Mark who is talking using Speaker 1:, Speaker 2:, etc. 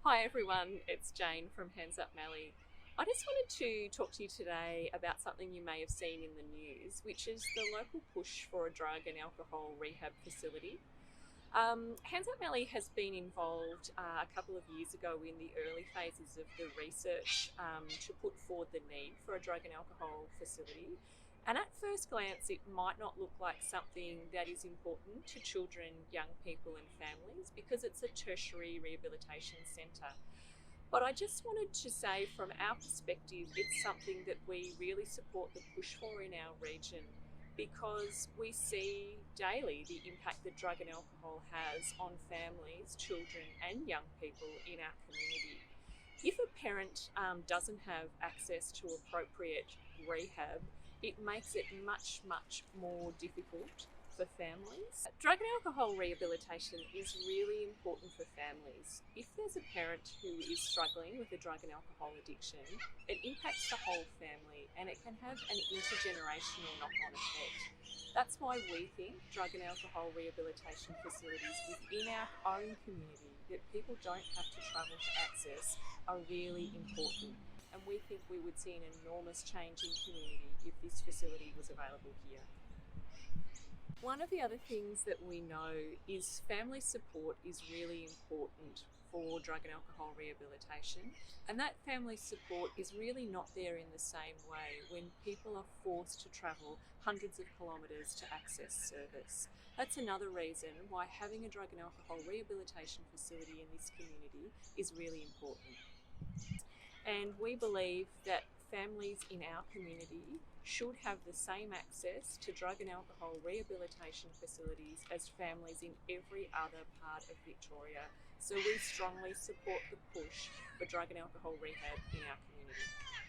Speaker 1: Hi everyone, it's Jane from Hands Up Mallee. I just wanted to talk to you today about something you may have seen in the news, which is the local push for a drug and alcohol rehab facility. Hands Up Mallee has been involved a couple of years ago in the early phases of the research to put forward the need for a drug and alcohol facility. And at first glance, it might not look like something that is important to children, young people, and families because it's a tertiary rehabilitation centre. But I just wanted to say, from our perspective, it's something that we really support the push for in our region because we see daily the impact that drug and alcohol has on families, children, and young people in our community. If a parent doesn't have access to appropriate rehab, it makes it much, much more difficult for families. Drug and alcohol rehabilitation is really important for families. If there's a parent who is struggling with a drug and alcohol addiction, it impacts the whole family and it can have an intergenerational knock-on effect. That's why we think drug and alcohol rehabilitation facilities within our own community that people don't have to travel to access are really important. And we think we would see an enormous change in community if this facility was available here. One of the other things that we know is family support is really important for drug and alcohol rehabilitation, and that family support is really not there in the same way when people are forced to travel hundreds of kilometres to access service. That's another reason why having a drug and alcohol rehabilitation facility in this community is really important. And we believe that families in our community should have the same access to drug and alcohol rehabilitation facilities as families in every other part of Victoria. So we strongly support the push for drug and alcohol rehab in our community.